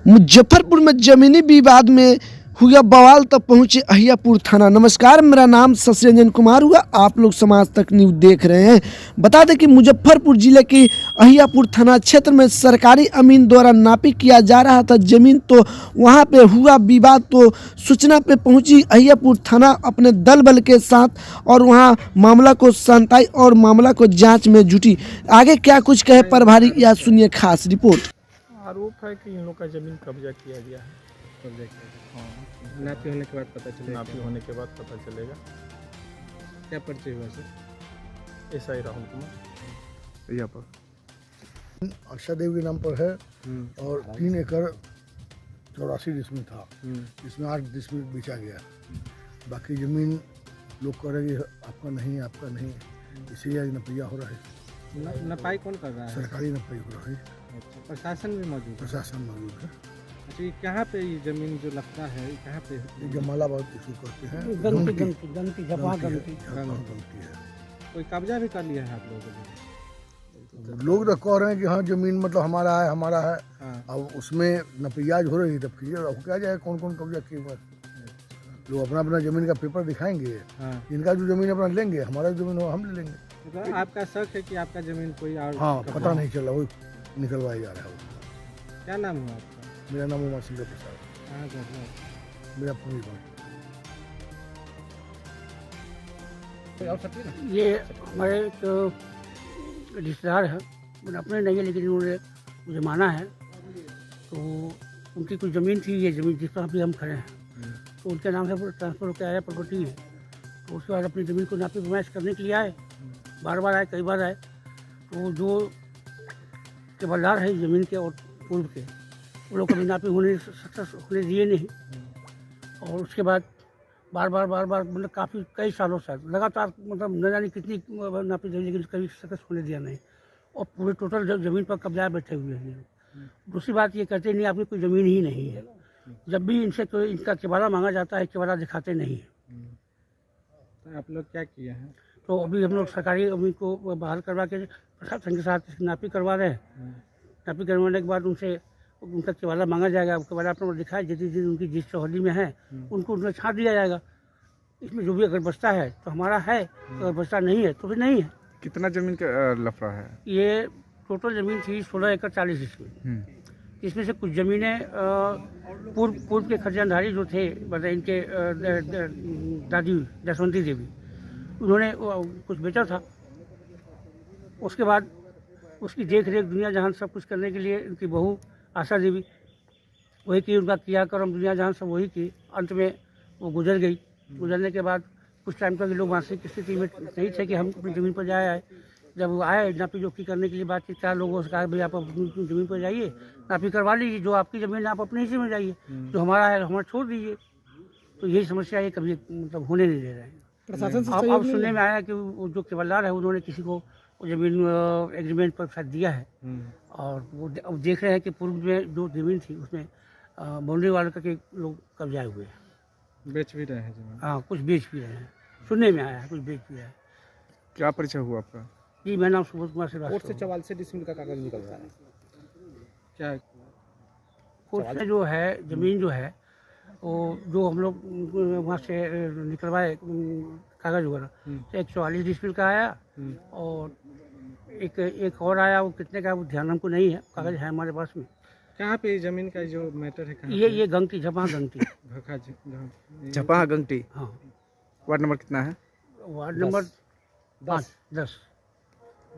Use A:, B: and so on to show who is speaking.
A: मुजफ्फरपुर में जमीनी विवाद में हुआ बवाल तक पहुंचे अहियापुर थाना। नमस्कार, मेरा नाम शशि रंजन कुमार हुआ। आप लोग समाज तक न्यूज़ देख रहे हैं। बता दें कि मुजफ्फरपुर जिले की अहियापुर थाना क्षेत्र में सरकारी अमीन द्वारा नापी किया जा रहा था जमीन, तो वहां पे हुआ विवाद। तो सूचना पे पहुंची अहियापुर थाना अपने दल बल के साथ और वहां मामला को शांताई और मामला को जांच में जुटी। आगे क्या कुछ कहे प्रभारी, या सुनिए खास रिपोर्ट।
B: आरोप है कि इन लोग का जमीन कब्जा किया गया है।
C: कब्जा किया गया। हाँ, नापी होने के बाद पता चलेगा।
B: नापी होने के बाद पता चलेगा।
C: क्या परिचय हुआ सर?
B: एसआई राहुल कुमार
D: यहाँ पर
E: आशा देवी के नाम पर है और 3 एकड़ 84 डिसमिल था, जिसमें 8 डिसमिल बेचा गया। बाकी ज़मीन लोग कह रहे हैं आपका नहीं, आपका नहीं, इसीलिए आज नपैया हो रहा है।
C: नपाई कौन कर रहा है?
E: सरकारी नपाई हो रहा है।
C: अच्छा, प्रशासन भी मौजूद है?
E: प्रशासन मौजूद है।
C: अच्छा, ये कहाँ पे ये जमीन जो लगता है कहाँ पे?
E: ये जमालाबाद इशू करते हैं।
C: गमती
E: है।
C: कोई कब्जा भी कर लिया है आप लोगों ने?
E: लोग तो कह रहे हैं कि हाँ जमीन मतलब हमारा है, हमारा है।
C: हाँ।
E: अब उसमें नपैयाज हो रही है, तब क्लियर हो क्या जाए कौन कौन कब्जा किए हुआ है। लोग अपना अपना जमीन का पेपर दिखाएंगे।
C: हाँ।
E: जिनका जो जमीन अपना लेंगे, हमारा जमीन हो हम ले लेंगे।
C: मतलब आपका शक है कि आपका जमीन कोई और?
E: हाँ, पता नहीं चला, वो निकलवाया जा रहा है वो।
C: क्या नाम हुआ आपका?
E: मेरा नाम उमा सिंह प्रसाद।
C: कहाँ का है?
E: मेरा पूरी गाँव।
F: ये हमारे एक रिश्तेदार है, मैंने अपने नहीं है लेकिन उन्होंने मुझे माना है। तो उनकी कुछ ज़मीन थी, ये ज़मीन जिस पर अभी हम खड़े हैं, तो उनके नाम से ट्रांसफ़र होकर आया प्रॉपर्टी है। तो उसके बाद अपनी ज़मीन को नापी फरमाइश करने के लिए आए, बार बार आए, कई बार आए। तो जो केवलदार है ज़मीन के और पूर्व के, वो लोग कभी नापी होने सक्सेस होने दिए नहीं। और उसके बाद बार बार मतलब काफ़ी कई सालों से लगातार मतलब न जाने कितनी नापी दी, लेकिन कभी सक्सेस होने दिया नहीं। और पूरे टोटल ज़मीन पर कब्जा बैठे हुए हैं। दूसरी बात ये कहते नहीं आपकी कोई ज़मीन ही नहीं है। जब भी इनसे कोई इनका केवाड़ा मांगा जाता है, केवाड़ा दिखाते नहीं है।
C: तो आप लोग क्या किए हैं?
F: तो अभी हम लोग सरकारी अमीन को बहाल करवा के प्रशासन के साथ नापी करवा रहे हैं। नापी करवाने के बाद उनसे उनका केवाड़ा मांगा जाएगा। केवाड़ा अपना दिखाए, जितनी दिन उनकी जिस चौहदी में है उनको उन्हें छाँट दिया जाएगा। इसमें जो भी अगर बचता है तो हमारा है, अगर बचता नहीं है तो फिर नहीं है।
D: कितना जमीन का लफड़ा है?
F: ये टोटल ज़मीन थी 16 एकड़ 40 डिसमिल। इसमें से कुछ ज़मीनें पूर्व के खजानधारी जो थे, मतलब इनके दादी जसवंती देवी, उन्होंने कुछ बेचा था। उसके बाद उसकी देख रेख दुनिया जहान सब कुछ करने के लिए उनकी बहू आशा देवी वही की, उनका क्रियाक्रम दुनिया जहान सब वही की। अंत में वो गुजर गई। गुजरने के बाद कुछ टाइम तक लोग मानसिक स्थिति में नहीं थे कि हम अपनी ज़मीन पर जाए आए। जब वो आए नापी जोखी करने के लिए बातचीत, 4 लोगों से कहा भाई आप अपनी ज़मीन पर जाइए, नापी करवा लीजिए, जो आपकी ज़मीन है आप अपने हिस्से में जाइए, जो हमारा है हमारा छोड़ दीजिए। तो यही समस्या ये कभी मतलब होने नहीं दे रहे हैं।
C: प्रशासन से
F: अब सुनने में आया कि वो जो केवलदार है उन्होंने किसी को वो ज़मीन एग्रीमेंट पर शायद दिया है। और वो अब देख रहे हैं कि पूर्व में जो ज़मीन थी उसमें बाउंड्री वाले करके लोग कब्जाए हुए हैं,
C: बेच भी रहे हैं जमीन?
F: हाँ, कुछ बेच भी रहे हैं। सुनने में आया है कुछ बेच भी रहे हैं।
D: क्या परिचय हुआ आपका?
F: जी, मेरा नाम सुबोध कुमार से।
C: कोर्ट से 44 डिसमिल का कागज निकल रहा है। क्या
F: कोर्ट से जो है ज़मीन जो है वो जो हम लोग वहाँ से निकलवाए कागज़ वगैरह, तो 144 डिसमिल का आया। और एक और आया, वो कितने का वो ध्यान हमको नहीं है, कागज़ है हमारे पास में।
C: कहाँ पे जमीन का जो मैटर है? कहाँ
F: ये गंगटी, झपा गंगटी।
D: झपा गंगटी।
F: हाँ।
D: वार्ड नंबर कितना है?
F: Ward number 5-10।